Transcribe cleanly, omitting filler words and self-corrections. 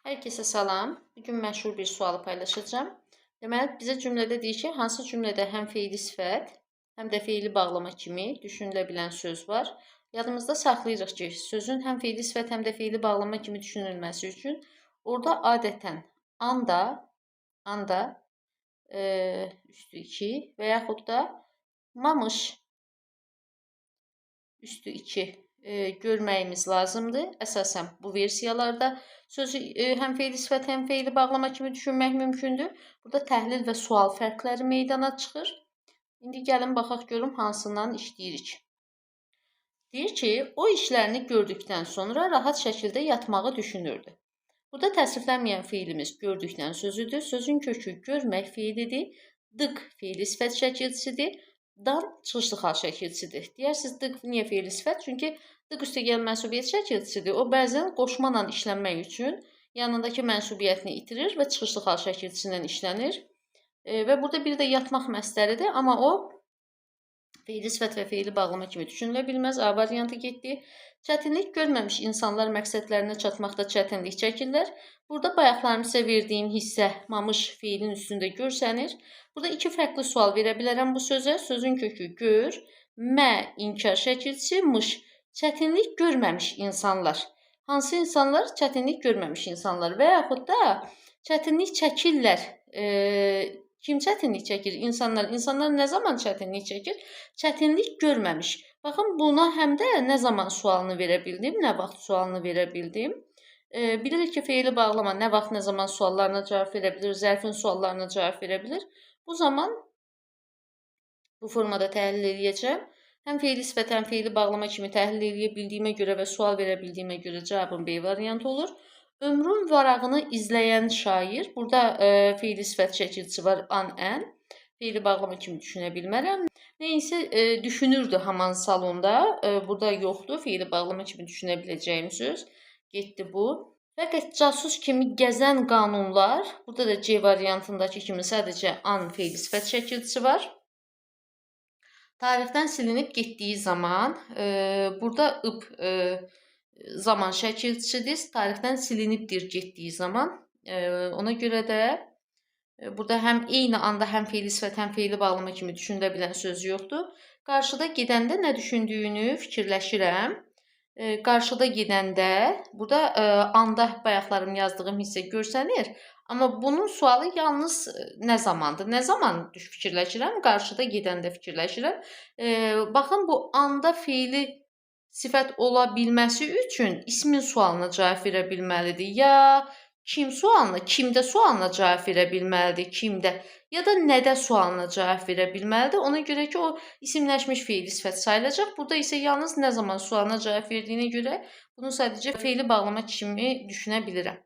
Herkese salam. Bugün məşhur bir sualı paylaşacağım. Deməli, bizə cümlədə deyir ki, hansı cümlədə həm feili sifət, həm də feili bağlama kimi düşünülə bilən söz var. Yadımızda saxlayırıq ki, sözün həm feili sifət, həm də feili bağlama kimi düşünülməsi üçün orada adətən anda üstü 2 və yaxud da mamış üstü 2 görməyimiz lazımdır. Əsasən bu versiyalarda sözü həm feili sifət, həm feili bağlama kimi düşünmək mümkündür. Burada təhlil və sual fərqləri meydana çıxır. İndi gəlin baxaq görüm hansından işləyirik. Deyir ki, o işlərini gördükdən sonra rahat şəkildə yatmağı düşünürdü. Burada təsriflənməyən feilimiz gördükdən sözüdür. Sözün kökü görmək feilidir. Dık feili sifət şəkilçisidir. Dan çıxışlı xal şəkilçisidir. Deyirsiniz, dık niyə feili sifət? Çünki dık üstəgəl mənsubiyyət şəkilçisidir. O bəzən qoşmala işlənmək üçün yanındakı mənsubiyyətini itirir və çıxışlı xal şəkilçisindən işlənir. Və burada bir də yatmaq məsdəridir, amma o feili sifət və feili bağlama kimi düşünülə bilməz. A variantı getdi. Çətinlik görməmiş insanlar məqsədlərinə çatmaqda çətinlik çəkirlər. Burada bayaqlarımıza verdiyim hissə mamış feilin üstündə görsənir. Burada iki fərqli sual verə bilərəm bu sözə. Sözün kökü gör, mə inkar şəkilçisi, mış. Çətinlik görməmiş insanlar. Hansı insanlar? Çətinlik görməmiş insanlar və yaxud da çətinlik çəkirlər. Kim çətinlik çəkir? İnsanlar. İnsanlar nə zaman çətinlik çəkir? Çətinlik görməmiş. Baxın, buna həm də nə zaman sualını verə bildim, nə vaxt sualını verə bildim. Bilirik ki, feili bağlama nə vaxt, nə zaman suallarına cavab verə bilir, zərfin suallarına cavab verə bilir. Bu zaman bu formada təhlil edəcəm. Həm feili sifət, həm feili bağlama kimi təhlil edə bildiyimə görə və sual verə bildiyimə görə cavabım B variantı olur. Ömrün varağını izləyən şair. Burada feili sifət şəkilçisi var, an, ən. Feili bağlama kimi düşünə bilmərəm. Neysə, düşünürdü haman salonda. Burada yoxdur. Feili bağlama kimi düşünə biləcəyim söz. Getdi bu. Fəqət casus kimi gəzən qanunlar. Burada da C variantındakı kimi sadəcə an feili sifət şəkilçisi var. Tarixdən silinib getdiyi zaman, burada ıb zaman şəkilçisidir. Tarixdən silinibdir getdiyi zaman. Ona görə də burada həm eyni anda həm feili sifət, həm feili bağlama kimi düşünülə bilən söz yoxdur. Qarşıda gedəndə nə düşündüyünü fikirləşirəm. Qarşıda gedəndə, burada anda bayaqlarım yazdığım hissə görsənir. Amma bunun sualı yalnız nə zamandır? Nə zaman fikirləşirəm? Qarşıda gedəndə fikirləşirəm. Baxın, bu anda feili sifət ola bilməsi üçün ismin sualına cavab verə bilməlidir. Ya kim sualına, kimdə sualına cavab verə bilməlidir, kimdə. Ya da nədə sualına cavab verə bilməlidir. Ona görə ki, o isimləşmiş feili sifət sayılacaq. Burada isə yalnız nə zaman sualına cavab verdiyinə görə bunu sadəcə feili bağlama kimi düşünə bilirəm.